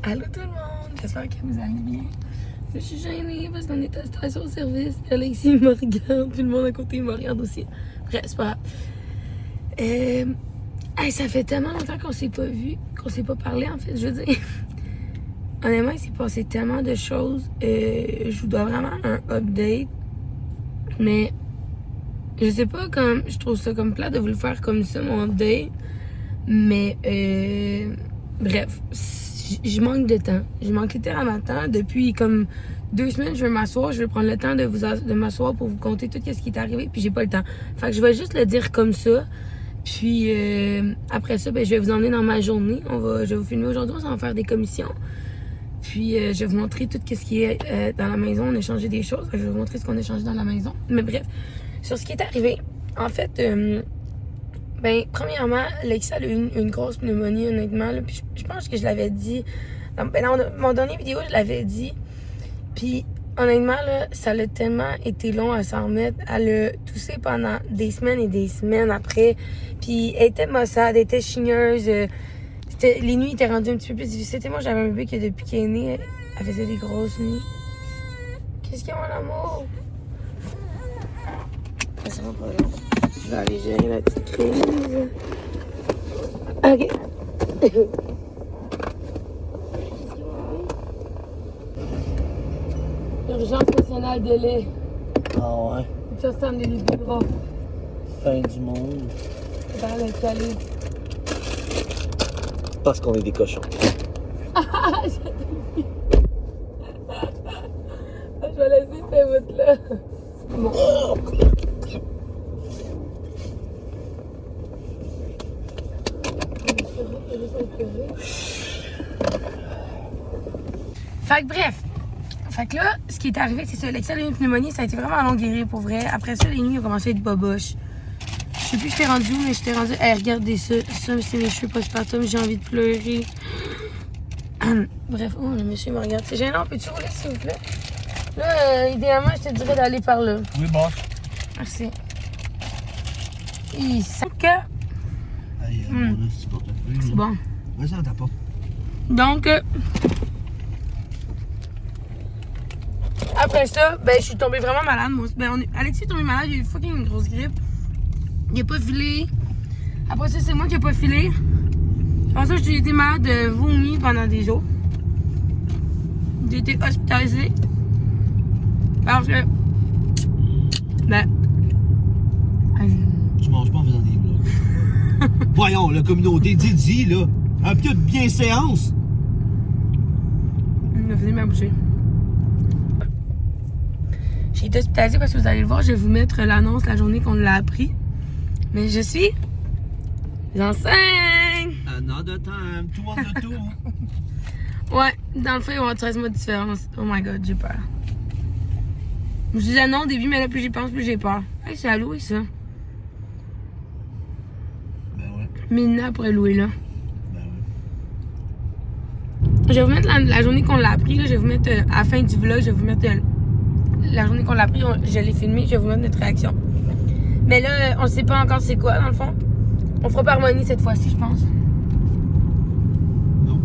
Allô tout le monde, j'espère que vous allez bien. Je suis gênée parce qu'on est à station-service, puis Alexis me regarde, puis le monde à côté me regarde aussi. Bref, c'est pas grave. Hey, ça fait tellement longtemps qu'on s'est pas vu, qu'on s'est pas parlé en fait, je veux dire. Honnêtement, il s'est passé tellement de choses. Je vous dois vraiment un update. Mais je sais pas, comme je trouve ça comme plat de vous le faire comme ça, mon update. Mais bref, je manque de temps. Je manque littéralement de temps. Depuis comme 2 semaines, je vais m'asseoir. Je vais prendre le temps de m'asseoir pour vous conter tout ce qui est arrivé. Puis j'ai pas le temps. Fait que je vais juste le dire comme ça. Puis après ça, ben, je vais vous emmener dans ma journée. Je vais vous filmer aujourd'hui. On va faire des commissions. Puis je vais vous montrer tout ce qui est dans la maison. On a changé des choses. Je vais vous montrer ce qu'on a changé dans la maison. Mais bref, sur ce qui est arrivé, en fait, ben, premièrement, Alexis a eu une grosse pneumonie, honnêtement. Là, puis je pense que je l'avais dit. Dans mon dernière vidéo, je l'avais dit. Puis honnêtement, là, ça a tellement été long à s'en remettre. Elle a toussé pendant des semaines et des semaines après. Puis elle était maussade, elle était chigneuse. Les nuits étaient rendues un petit peu plus difficiles. Moi, j'avais un bébé qui, depuis qu'elle est née, elle faisait des grosses nuits. Qu'est-ce qu'il y a, mon amour? Ça sera pas long. Je vais aller gérer la petite crise. OK. Urgence nationale de lait. Ah ouais? Just on des biberons. Fin du monde. Dans le calé. Parce qu'on est des cochons. Je vais laisser cette bout-là. Bon. Fait que bref. Fait que là, ce qui est arrivé, c'est ça. Alexis a eu une pneumonie, ça a été vraiment long guérir pour vrai. Après ça, les nuits ont commencé à être boboches. Je sais plus j'étais rendue où, mais j'étais rendue. Hey, regardez ça. Ça, c'est mes cheveux postpartum, j'ai envie de pleurer. Bref, oh, le monsieur me regarde. C'est gênant, peux-tu rouler, s'il vous plaît? Là, idéalement, je te dirais d'aller par là. Oui, boss. Merci. Il sent que. Hey, mon petit portefeuille. C'est bon. Vas-y, dans ta porte. Donc, après ça, ben, je suis tombée vraiment malade. Moi. Ben, Alexis est tombé malade, il a eu fucking une grosse grippe. Il a pas filé. Après ça, c'est moi qui n'ai pas filé. Après ça, j'ai été malade de vomi pendant des jours. J'ai été hospitalisée. Parce que. Ben. Tu manges pas en faisant des vlogs. Voyons, la communauté Didi, là. Un peu de bienséance. Il m'a fini ma bouchée. J'ai été hospitalisée parce que vous allez le voir, je vais vous mettre l'annonce la journée qu'on l'a appris. Mais je suis enceinte! Another time, two on the two. Ouais, dans le fond, il va y avoir 13 mois de différence. Oh my god, j'ai peur. Je disais non au début, mais là, plus j'y pense, plus j'ai peur. Hey, c'est à louer, ça. Ben ouais. Mina pourrait louer là. Ben ouais. Je vais vous mettre la journée qu'on l'a appris. Là, je vais vous mettre à la fin du vlog, je vais vous mettre la journée qu'on l'a appris. Je l'ai filmé, je vais vous mettre notre réaction. Mais là, on ne sait pas encore c'est quoi, dans le fond. On fera pas harmonie cette fois-ci, je pense. Non.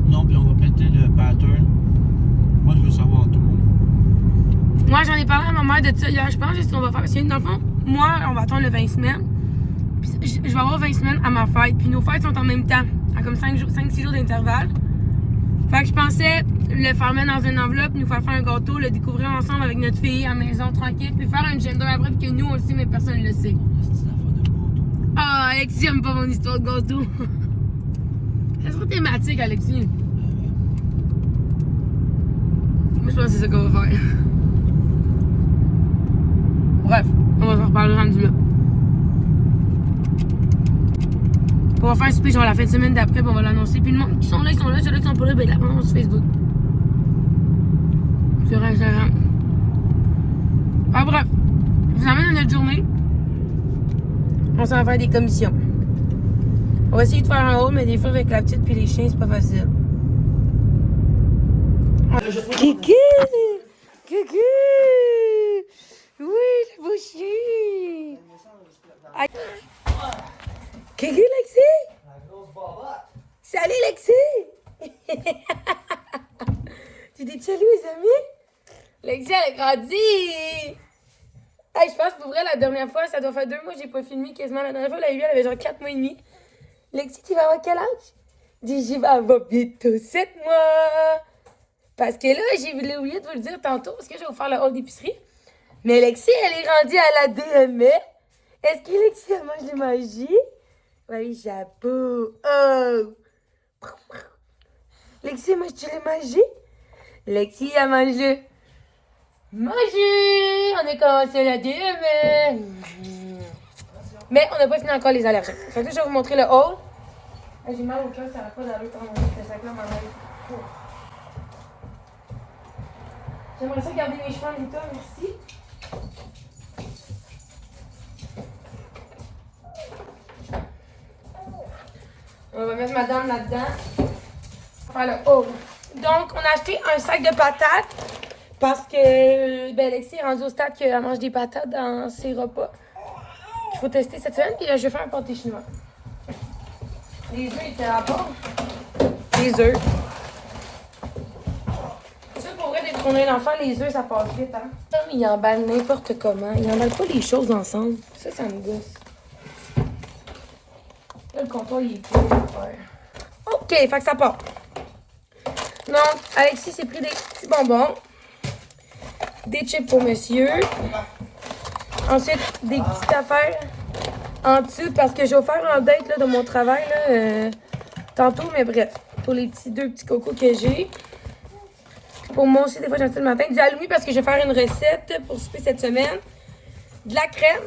Non, puis on va péter le pattern. Moi, je veux savoir tout. Moi, j'en ai parlé à ma mère de ça hier. Je pense que c'est ce qu'on va faire. Parce que, dans le fond, moi, on va attendre le 20 semaines. Puis, je vais avoir 20 semaines à ma fête. Puis, nos fêtes sont en même temps. À comme 5-6 jours d'intervalle. Fait que je pensais le faire mettre dans une enveloppe, nous faire un gâteau, le découvrir ensemble avec notre fille à la maison, tranquille. Puis faire un gender après, puis que nous, on le sait, mais personne ne le sait. C'est une affaire de gâteau. Ah, Alexis, j'aime pas mon histoire de gâteau. Ça sera thématique, Alexis. Moi, je pense que c'est ça qu'on va faire. Bref, on va se reparler rendu là. On va faire un speech genre la fin de semaine d'après, puis on va l'annoncer. Puis le monde qui sont là, ils sont là. Ceux-là qui sont pas là, ben ils l'annoncent sur Facebook. Sur Instagram. Ah, bref. Je vous emmène dans notre journée. On s'en va faire des commissions. On va essayer de faire un haul, mais des fois avec la petite puis les chiens, c'est pas facile. Kiki! Kiki! Oui, le beau chien! Kiki, Lexi? La grosse babatte. Salut, Lexi! Tu dis salut, les amis? Lexi, elle a grandi! Hey, je pense pour vrai, la dernière fois, ça doit faire 2 mois que j'ai pas filmé quasiment. La dernière fois, elle avait genre 4 mois et demi. Lexi, tu vas avoir quel âge? Dis, j'y vais avoir bientôt 7 mois. Parce que là, j'ai oublié de vous le dire tantôt, parce que je vais vous faire le haul d'épicerie. Mais Lexi, elle est rendue à la DME. Est-ce que Lexi, elle mange de magie? Oui, chapeau. Oh! Lexi, mange-tu le magie? Lexi, elle mange le magie! On est commencé à la DME. Mais on n'a pas fini encore les allergies. Fait que je vais vous montrer le haul. J'ai mal au cœur, ça va pas d'aller quand ce sac-là m'enlève. J'aimerais ça garder mes cheveux en état, merci. On va mettre madame là-dedans. On va faire le haul. Donc, on a acheté un sac de patates parce que Lexi est rendue au stade qu'elle mange des patates dans ses repas. Il faut tester cette semaine, puis je vais faire un pâté chinois. Les œufs étaient à bord. Les œufs. Ça, pour vrai, dès qu'on a un enfant, les œufs, ça passe vite, hein. Tom, il emballe n'importe comment. Il emballe pas les choses ensemble. Ça me gosse. Là, le comptoir, il est plein de faire. OK, fait que ça part. Donc, Alexis s'est pris des petits bonbons. Des chips pour monsieur. Ensuite, des petites affaires en dessous parce que je vais faire un update là, de mon travail là, tantôt, mais bref. Pour les 2 petits cocos que j'ai. Pour moi aussi, des fois, j'en fais le matin. Du halloumi parce que je vais faire une recette pour souper cette semaine. De la crème.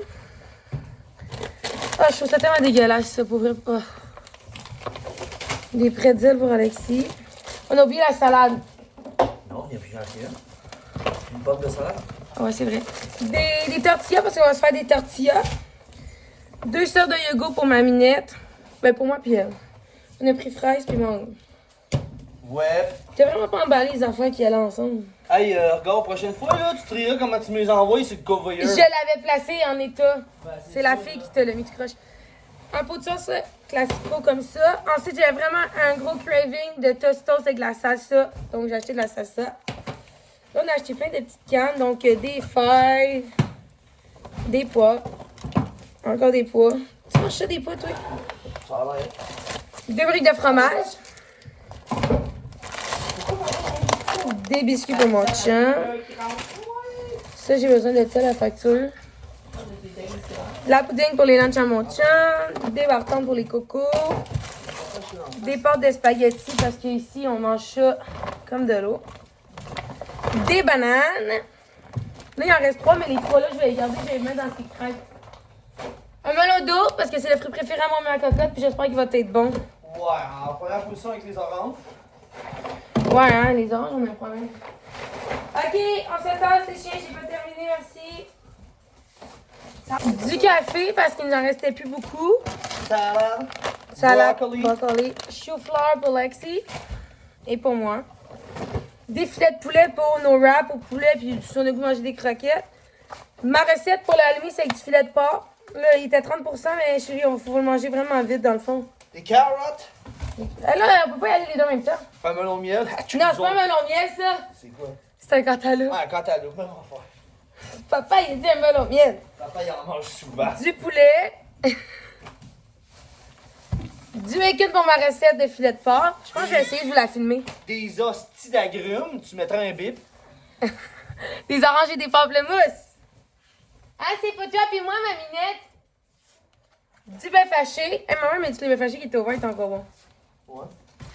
Ah, je trouve ça tellement dégueulasse, ça, pour vrai. Oh. Des pretzels pour Alexis. On a oublié la salade. Non, il n'y a plus rien. Une pomme de salade. Ouais, c'est vrai. Des tortillas parce qu'on va se faire des tortillas. 2 sortes de yogourt pour ma minette. Ben, pour moi, puis elle. On a pris fraise puis mangue. Ouais. T'as vraiment pas emballé les enfants qui allaient ensemble. Hey, regarde, prochaine fois, là, tu trieras comment tu me les envoies sur le convoyeur. Je l'avais placé en état. Ben, c'est la fille qui te l'a mis, tu croches. Un pot de sauce classico comme ça. Ensuite, j'avais vraiment un gros craving de tostos avec de la salsa. Donc, j'ai acheté de la salsa. Là, on a acheté plein de petites cannes. Donc, des fèves, des pois. Encore des pois. Tu manges ça, des pois, toi? Ça a l'air. 2 briques de fromage. Des biscuits pour mon chum. Ça, j'ai besoin de ça, la facture. La pudding pour les lunchs à mon chum. Des bartons pour les cocos. Des pâtes de spaghettis parce qu'ici, on mange ça comme de l'eau. Des bananes. Là, il en reste 3, mais les 3 là, je vais les garder. Je vais les mettre dans ces crêpes. Un melon d'eau parce que c'est le fruit préféré à mon mère cocotte. Puis j'espère qu'il va être bon. Ouais, en première position avec les oranges. Ouais, hein, les oranges, on a un problème. OK, on se tasse, les chiens, j'ai pas terminé, merci. Du café, parce qu'il nous en restait plus beaucoup. Salade. Broccoli. Chou-fleur pour Lexi. Et pour moi. Des filets de poulet pour nos wraps au poulet, puis si on a goût de manger des croquettes. Ma recette pour l'halloumi, c'est avec du filet de porc. Là, il était 30%, mais chérie, il faut le manger vraiment vite, dans le fond. Des carottes. Là, on peut pas y aller les deux en même temps. Un melon de miel. Non, c'est pas un melon miel, ça. C'est quoi? C'est un cantaloupe. Ah, un cantaloupe, même affaire. Papa, il a dit un melon miel. Papa, il en mange souvent. Du poulet. Du bacon pour ma recette de filet de porc. Je pense que je vais essayer de vous la filmer. Des hosties d'agrumes, tu mettrais un bip. Des oranges et des pamplemousses. Ah, c'est pas toi puis moi, ma minette. Du bœuf haché. Eh, maman, mais tu le bœuf haché qui était au vin, est encore bon. Ouais.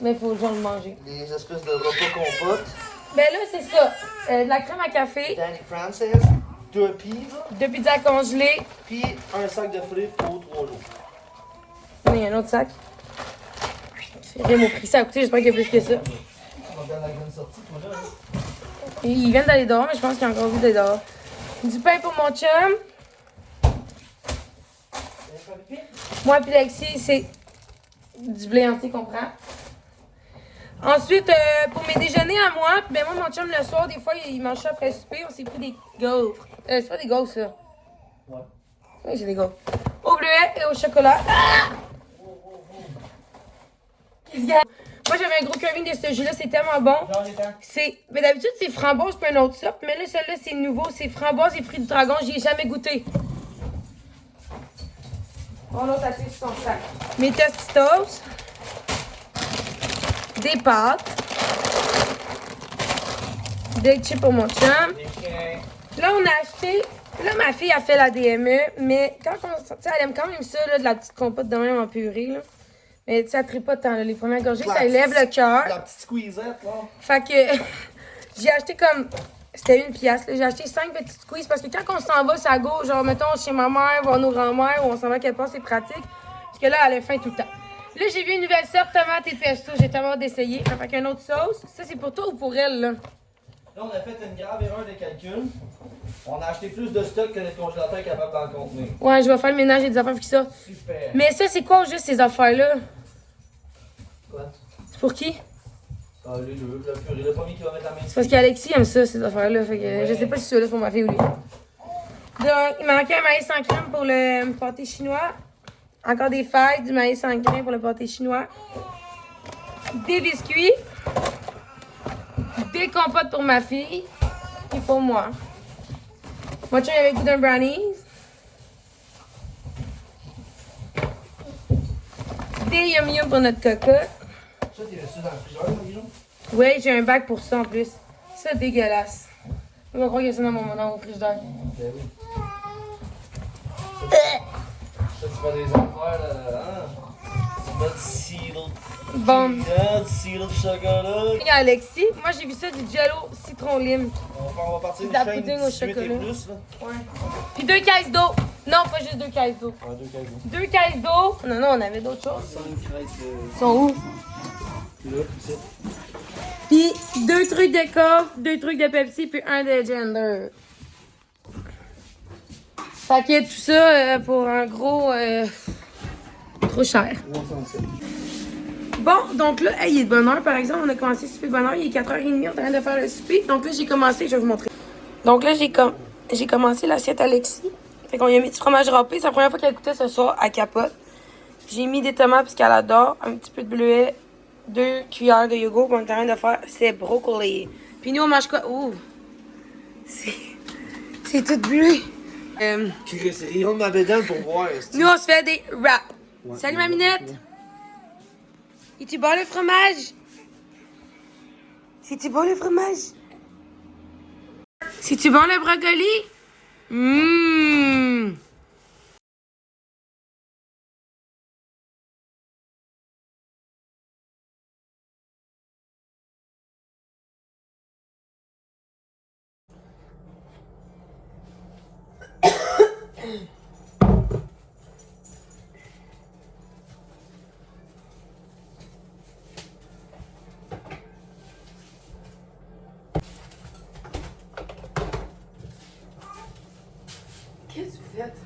Mais il faut genre le manger. Des espèces de repas compotes. Ben là, c'est ça. De la crème à café. Danny Francis. 2 pivres. 2 pizzas congelées. Puis un sac de frites pour 3 jours. Il y a un autre sac. C'est vrai, mon prix, ça a coûté, j'espère qu'il y a plus que ça. On va faire la grande sortie, toi, là. Ils viennent d'aller dehors, mais je pense qu'il y a encore envie d'aller dehors. Du pain pour mon chum. Moi puis Lexi, c'est du blé entier qu'on prend. Ensuite, pour mes déjeuners à moi, ben moi, mon chum, le soir, des fois, il mange ça après souper. On s'est pris des gaufres. C'est pas des gaufres, ça. Ouais. Oui, c'est des gaufres. Au bleuet et au chocolat. Ah! Moi, j'avais un gros curving de ce jus-là, c'est tellement bon. Mais d'habitude, c'est framboise puis un autre sorte. Mais là, celle-là, c'est nouveau. C'est framboise et fruits du dragon. J'y ai jamais goûté. Bon, l'autre, elle sur son sac. Mes Tostitos. Des pâtes. Des chips pour mon chum. Là, on a acheté... Là, ma fille a fait la DME, mais quand on... Tu sais, elle aime quand même ça, là, de la petite compote de même en purée, là. Mais tu sais, elle tripe pas tant, là. Les premières gorgées, ça élève le cœur. La petite squeezette, là. Fait que j'ai acheté comme... C'était 1 piastre, là. J'ai acheté 5 petites squeezes parce que quand on s'en va, ça go, genre, mettons, chez ma mère, voir nos grands-mères, ou on s'en va quelque part, c'est pratique. Parce que là, elle a faim tout le temps. Là, j'ai vu une nouvelle sorte, tomate et pesto. J'ai tellement hâte d'essayer. Fait qu'une autre sauce. Ça, c'est pour toi ou pour elle, là? Là, on a fait une grave erreur de calcul. On a acheté plus de stock que le congélateur est capable d'en contenir. Ouais, je vais faire le ménage et des affaires, puis ça. Super. Mais ça, c'est quoi, juste ces affaires-là? Quoi? C'est pour qui? Ah, le purée, le premier qui va mettre la main C'est parce qu'Alexis aime ça, ces affaires-là. Fait que Ouais. je sais pas si c'est là pour ma fille ou lui. Donc, il manquait un maïs sans crème pour le pâté chinois. Encore des fèves, du maïs sans crème pour le pâté chinois. Des biscuits. Des compotes pour ma fille. Et pour moi. Moi, tu avec goût d'un brownies. Des yum yum pour notre cocotte. Ça, t'es resté dans le frigidaire, Guillaume? Ouais, j'ai un bac pour ça en plus. Ça, dégueulasse. Je vais croire qu'il y a ça dans mon frigidaire. Ben oui. Ça, tu fais des affaires, là, hein? Notre sirop. Bon. Notre sirop de chocolat. Et Alexis, moi j'ai vu ça du jello citron lime. On va partir De la une chaîne pudding au 18 et chocolat. plus, là. Ouais. Puis 2 caisses d'eau. Non, pas juste 2 caisses d'eau. Ouais, 2 cailloux. 2 caisses d'eau. Non, non, on avait d'autres choses. 5 crêpes, Ils sont où? là, ici. Puis 2 trucs de coke, 2 trucs de Pepsi, puis 1 de Gender. Fait que tout ça pour un gros... trop cher. 307. Bon, donc là, hey, il est de bonne heure, par exemple. On a commencé le souper de bonne heure. Il est 4h30, on est en train de faire le souper. Donc là, j'ai commencé, je vais vous montrer. Donc là, j'ai commencé l'assiette Alexis. Fait qu'on y a mis du fromage râpé. C'est la première fois qu'elle goûtait ce soir, à capote. J'ai mis des tomates parce qu'elle adore. Un petit peu de bleuet. 2 cuillères de yogourt. On est en train de faire, c'est brocoli. Puis nous, on mange quoi? Ouh! C'est tout bleu. C'est rire de ma bédaine pour voir. Nous, on se fait des wraps. Ouais. Salut, ma minette! Es-tu bon le fromage? C'est-tu bon le fromage? C'est-tu bon le brocoli? Mmm! Qu'est-ce que vous faites?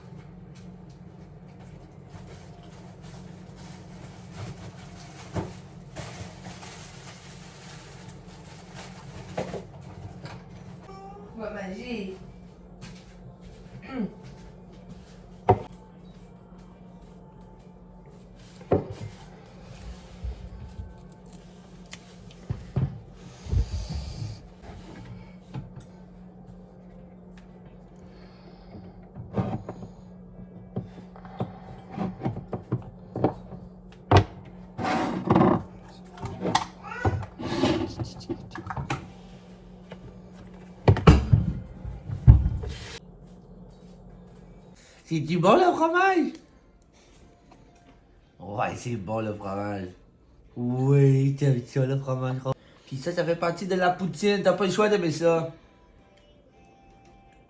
Ouais, magie. C'est-tu bon le fromage? Ouais, c'est bon le fromage. Oui, t'aimes ça le fromage. Puis ça fait partie de la poutine. T'as pas le choix d'aimer ça.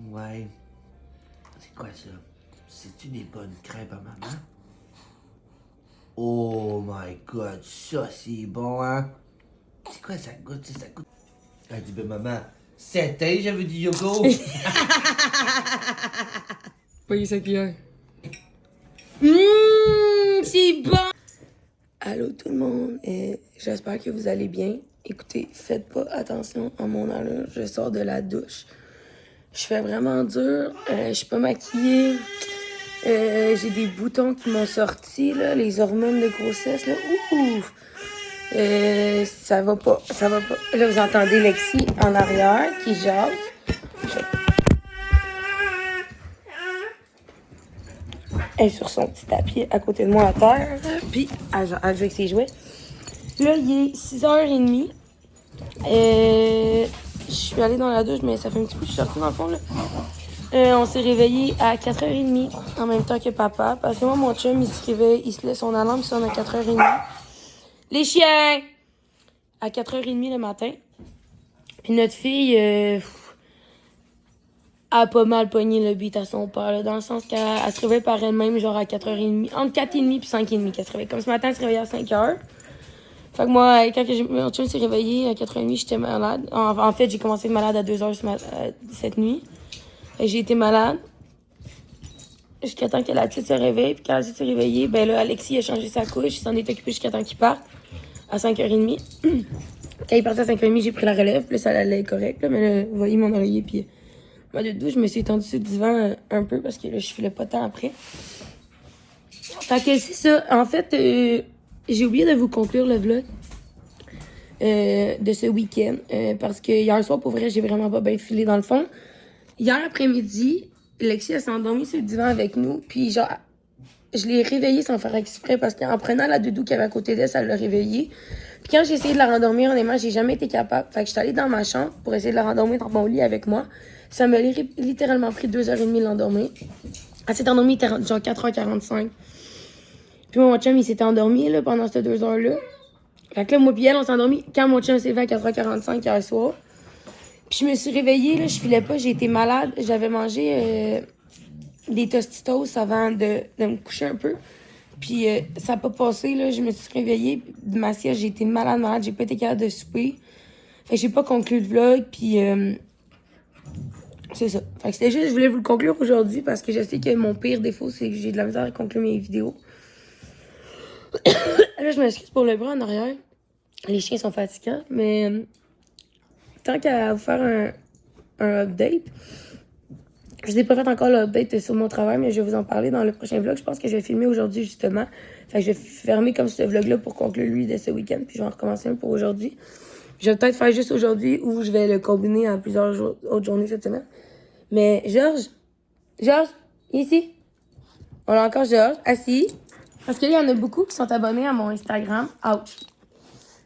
Ouais. C'est quoi ça? C'est-tu des bonnes crêpes à maman? Oh my god, ça c'est bon, hein? C'est quoi ça goûte? Ça goûte. Elle dit, ben maman, c'était, j'avais du yogourt. Voyez sa cuillère. C'est bon! Allô tout le monde, j'espère que vous allez bien. Écoutez, faites pas attention à mon allure, je sors de la douche. Je fais vraiment dur, je suis pas maquillée. J'ai des boutons qui m'ont sorti, là, les hormones de grossesse, là. Ouh! Ça va pas, ça va pas. Là, vous entendez Lexi en arrière qui jase. Elle est sur son petit tapis à côté de moi à terre, puis elle joue avec ses jouets. Là, il est 6h30. Je suis allée dans la douche, mais ça fait un petit peu que je suis sortie dans le fond, là. On s'est réveillé à 4h30 en même temps que papa. Parce que moi, mon chum, il se réveille, il se laisse son alarme, sonne à 4h30. Les chiens! À 4h30 le matin. Puis notre fille a pas mal pogné le beat à son père, là, dans le sens qu'elle se réveille par elle-même, genre à 4h30. Entre 4h30 et 5h30 qu'elle se réveille. Comme ce matin, elle se réveillait à 5h. Fait que moi, quand mon chum s'est réveillé à 4h30, j'étais malade. En fait, j'ai commencé malade à 2h cette nuit. J'ai été malade. Jusqu'à temps que la petite se réveille. Puis quand la petite s'est réveillée, ben là, Alexis a changé sa couche. Il s'en est occupé jusqu'à temps qu'il parte. À 5h30. Quand il partait à 5h30, j'ai pris la relève. Puis là, ça allait correct. Là, mais là, vous voyez mon oreiller. Puis moi, de douche, je me suis étendue sur le divan un peu parce que là, je filais pas tant après. Fait que c'est ça. En fait, j'ai oublié de vous conclure le vlog de ce week-end. Parce que hier soir, pour vrai, j'ai vraiment pas bien filé dans le fond. Hier après-midi, Lexi, elle s'est endormie sur le divan avec nous. Puis genre, je l'ai réveillée sans faire exprès parce qu'en prenant la doudou qui avait à côté d'elle, ça l'a réveillée. Puis quand j'ai essayé de la rendormir, honnêtement, j'ai jamais été capable. Fait que je suis allée dans ma chambre pour essayer de la rendormir dans mon lit avec moi. Ça m'a littéralement pris 2h30 de l'endormir. Elle s'est endormie genre 4h45. Puis mon chum, il s'était endormi là, pendant ces 2 heures-là. Fait que là, moi pis elle, on s'est endormi quand mon chum s'est levé à 4h45 hier soir. Puis je me suis réveillée, là, je filais pas, j'ai été malade. J'avais mangé des Tostitos avant de me coucher un peu. Puis ça n'a pas passé, là, je me suis réveillée de ma sieste, j'ai été malade, j'ai pas été capable de souper. Fait que j'ai pas conclu le vlog, puis c'est ça. Fait que c'était juste, je voulais vous le conclure aujourd'hui parce que je sais que mon pire défaut, c'est que j'ai de la misère à conclure mes vidéos. Là, je m'excuse pour le bras en arrière. Les chiens sont fatigants, mais tant qu'à vous faire un update, je n'ai pas fait encore l'update sur mon travail, mais je vais vous en parler dans le prochain vlog. Je pense que je vais filmer aujourd'hui, justement. Fait que je vais fermer comme ce vlog-là pour conclure lui de ce week-end, puis je vais en recommencer un pour aujourd'hui. Je vais peut-être faire juste aujourd'hui ou je vais le combiner à plusieurs autres journées cette semaine. Mais Georges, ici. On a encore Georges, assis. Parce qu'il y en a beaucoup qui sont abonnés à mon Instagram. Ouch.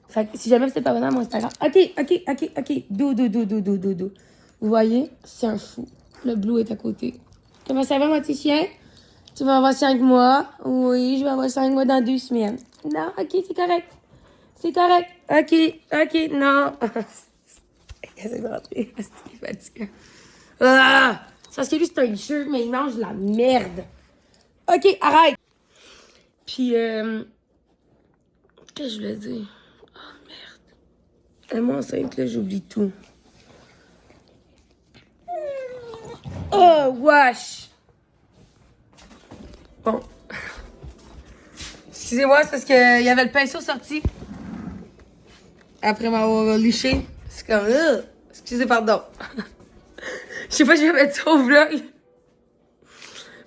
Fait que si jamais vous n'êtes pas abonné à mon Instagram. OK. Dou. Vous voyez? C'est un fou. Le Blue est à côté. Comment ça va, mon petit chien? Tu vas avoir 5 mois? Oui, je vais avoir 5 mois dans 2 semaines. Non, OK, c'est correct. C'est correct. OK, non. Qu'est-ce que c'est rentré? C'est fatiguant. Ah! C'est parce que lui, c'est un jeu, mais il mange de la merde. OK, arrête. Puis, qu'est-ce que je voulais dire? Oh, merde. Elle est enceinte, là, j'oublie tout. Oh, wesh! Bon. Excusez-moi, c'est parce qu'il y avait le pinceau sorti. Après m'avoir liché. C'est comme... excusez, pardon. Je sais pas si je vais mettre ça au vlog.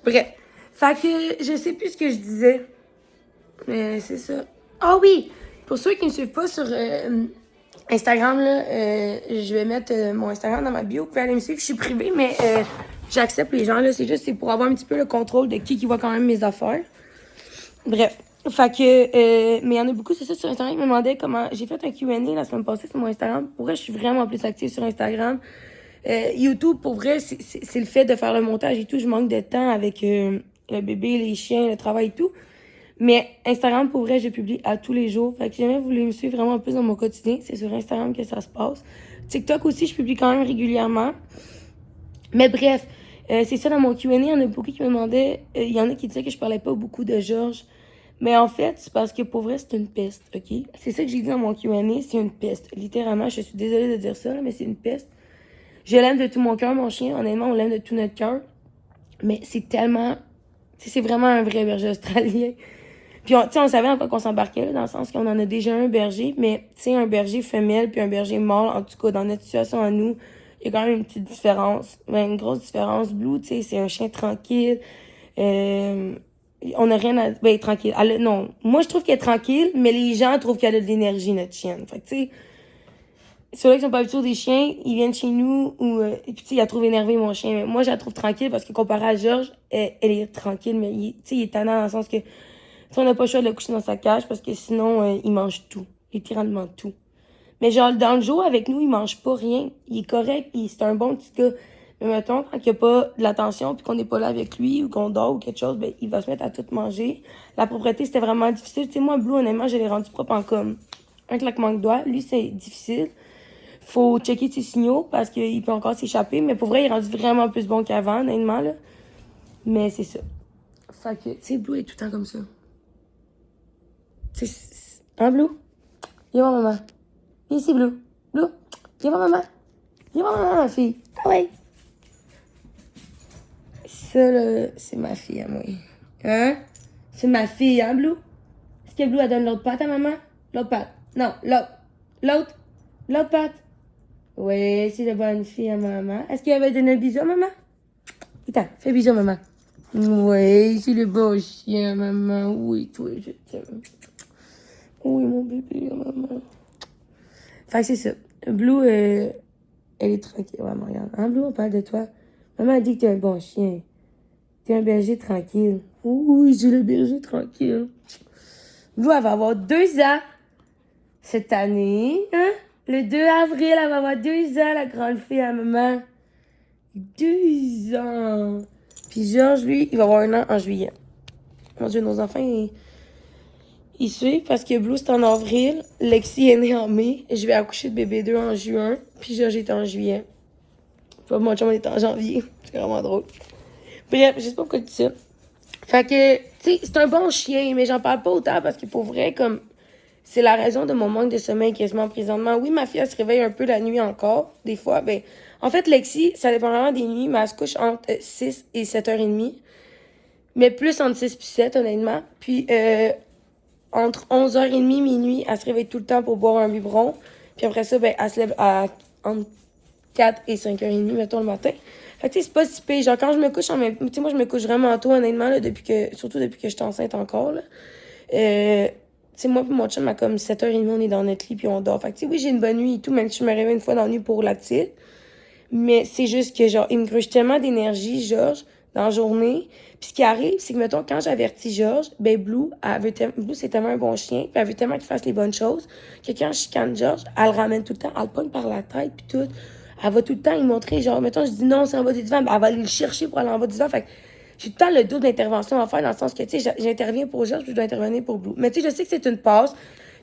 Bref. Fait que je sais plus ce que je disais. Mais c'est ça. Ah oui! Pour ceux qui ne me suivent pas sur Instagram, là, je vais mettre mon Instagram dans ma bio. Vous pouvez aller me suivre. Je suis privée, mais j'accepte les gens. Là, c'est pour avoir un petit peu le contrôle de qui voit quand même mes affaires. Bref. Fait que, mais il y en a beaucoup, c'est ça, sur Instagram, qui me demandaient comment... J'ai fait un Q&A la semaine passée sur mon Instagram. Pour vrai, je suis vraiment plus active sur Instagram. YouTube, pour vrai, c'est le fait de faire le montage et tout. Je manque de temps avec le bébé, les chiens, le travail et tout. Mais Instagram, pour vrai, je publie à tous les jours. Fait que si jamais vous voulez me suivre vraiment plus dans mon quotidien, c'est sur Instagram que ça se passe. TikTok aussi, je publie quand même régulièrement. Mais bref, c'est ça, dans mon Q&A, il y en a beaucoup qui me demandaient... Il y en a qui disaient que je parlais pas beaucoup de Georges. Mais en fait, c'est parce que pour vrai, c'est une peste, OK? C'est ça que j'ai dit dans mon Q&A, c'est une peste. Littéralement, je suis désolée de dire ça, là, mais c'est une peste. Je l'aime de tout mon cœur, mon chien. Honnêtement, on l'aime de tout notre cœur. Mais c'est tellement... c'est vraiment un vrai berger australien. Puis, on savait en quoi qu'on s'embarquait, là, dans le sens qu'on en a déjà un berger. Mais, tu sais, un berger femelle puis un berger mâle, en tout cas, dans notre situation à nous, il y a quand même une petite différence. Ben, une grosse différence. Blue, tu sais, c'est un chien tranquille. On n'a rien à... Ben, tranquille. Non, moi, je trouve qu'elle est tranquille, mais les gens trouvent qu'elle a de l'énergie, notre chienne. Fait que, tu sais, ceux-là qui sont pas habitués des chiens, ils viennent chez nous, et puis, tu sais, ils la trouvent énervée, mon chien. Mais moi, je la trouve tranquille, parce que comparé à Georges, elle est tranquille, mais, tu sais, il est tannant dans le sens que, tu sais, on n'a pas le choix de le coucher dans sa cage, parce que sinon, il mange tout. Littéralement tout. Mais genre, dans le jour, avec nous, il mange pas rien. Il est correct, c'est un bon petit gars. Mais mettons, quand il n'y a pas de l'attention, puis qu'on n'est pas là avec lui, ou qu'on dort, ou quelque chose, ben, il va se mettre à tout manger. La propreté, c'était vraiment difficile. Tu sais, moi, Blue, honnêtement, je l'ai rendu propre en comme un claquement de doigts. Lui, c'est difficile. Faut checker ses signaux, parce qu'il peut encore s'échapper. Mais pour vrai, il est rendu vraiment plus bon qu'avant, honnêtement, là. Mais c'est ça. Fait que, tu sais, Blue est tout le temps comme ça. Hein, Blue? Viens voir maman. Viens ici, Blue. Blue, viens voir maman. Viens voir maman, ma fille. Ah ouais. Ça, là, c'est ma fille à moi. Hein? C'est ma fille, hein, Blue? Est-ce que Blue, elle donne l'autre patte à maman? L'autre patte. Non, l'autre. L'autre. L'autre patte. Oui, c'est la bonne fille à maman. Est-ce qu'elle va donner un bisou à maman? Attends, fais bisou à maman. Oui, c'est le beau chien, maman. Oui, toi, je t'aime. Oui, mon bébé, maman. Fait que c'est ça. Blue, elle est tranquille. Ouais, regarde. Hein, Blue, on parle de toi. Maman a dit que t'es un bon chien. T'es un berger tranquille. Oui, j'ai le berger tranquille. Blue, elle va avoir 2 ans cette année. Hein? Le 2 avril, elle va avoir 2 ans, la grande fille à maman. 2 ans. Puis Georges, lui, il va avoir 1 an en juillet. Mon Dieu, nos enfants, ils suivent parce que Blue, c'est en avril. Lexi est née en mai. Je vais accoucher de bébé 2 en juin. Puis Georges est en juillet. Puis mon chum, on est en janvier. C'est vraiment drôle. Bref, je sais pas pourquoi je dis ça. Fait que, tu sais, c'est un bon chien, mais j'en parle pas autant parce que pour vrai, comme, c'est la raison de mon manque de sommeil quasiment présentement. Oui, ma fille, elle se réveille un peu la nuit encore, des fois. Ben, en fait, Lexi, ça dépend vraiment des nuits, mais elle se couche entre 6 et 7h30. Mais plus entre 6 et 7, honnêtement. Puis, entre 11h30 minuit, elle se réveille tout le temps pour boire un biberon. Puis après ça, ben, elle se lève entre 4 et 5h30, mettons, le matin. Fait que, tu sais, c'est pas si pire. Genre, quand je me couche en même... Tu sais, moi, je me couche vraiment tôt, honnêtement, là, surtout depuis que je suis enceinte encore, là. Tu sais, moi et mon chum, à comme 7h30, on est dans notre lit puis on dort. Fait que, tu sais, oui, j'ai une bonne nuit et tout, même si je me réveille une fois dans la nuit pour la petite. Mais c'est juste que, genre, il me gruge tellement d'énergie, Georges, dans la journée. Puis ce qui arrive, c'est que, mettons, quand j'avertis Georges, ben, Blue, Blue, c'est tellement un bon chien, puis elle veut tellement qu'il fasse les bonnes choses, que quand je chicane Georges, elle le ramène tout le temps, elle le pogne par la tête, puis tout. Elle va tout le temps lui montrer, genre, mettons, je dis non, c'est en bas du divan, ben, elle va aller le chercher pour aller en bas du divan. Fait que j'ai tout le temps le double d'intervention à faire, dans le sens que, tu sais, j'interviens pour Georges, puis je dois intervenir pour Blue. Mais tu sais, je sais que c'est une passe,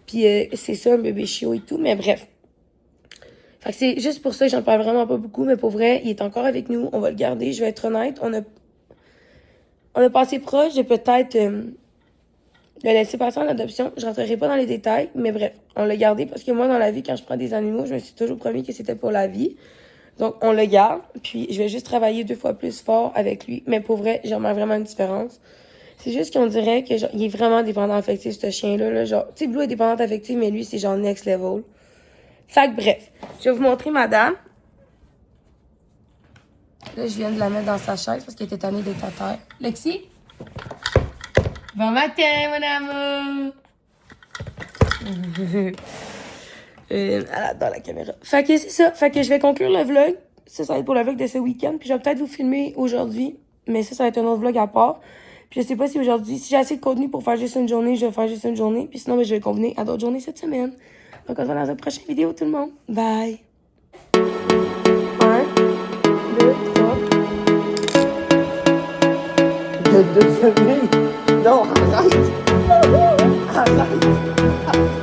puis c'est ça, un bébé chiot et tout, mais bref. Fait que c'est juste pour ça que j'en parle vraiment pas beaucoup, mais pour vrai, il est encore avec nous, on va le garder, je vais être honnête, on a passé proche de peut-être le laisser passer en adoption. Je rentrerai pas dans les détails, mais bref, on l'a gardé parce que moi, dans la vie, quand je prends des animaux, je me suis toujours promis que c'était pour la vie. Donc, on le garde, puis je vais juste travailler 2 fois plus fort avec lui. Mais pour vrai, j'en remarque vraiment une différence. C'est juste qu'on dirait que genre, il est vraiment dépendant affectif, ce chien-là. Là, genre, tu sais, Blue est dépendante affective, mais lui, c'est genre next level. Fait que bref, je vais vous montrer madame. Là, je viens de la mettre dans sa chaise parce qu'elle était tannée d'être à terre. Lexi? Bon matin, mon amour! Elle adore la caméra. Fait que c'est ça. Fait que je vais conclure le vlog. Ça va être pour le vlog de ce week-end. Puis je vais peut-être vous filmer aujourd'hui. Mais ça va être un autre vlog à part. Puis je sais pas si aujourd'hui, si j'ai assez de contenu pour faire juste une journée, je vais faire juste une journée. Puis sinon, ben, je vais combiner à d'autres journées cette semaine. Donc on se voit dans une prochaine vidéo, tout le monde. Bye! 1, 2, 3. De semaines? Non, arrête! Arrête!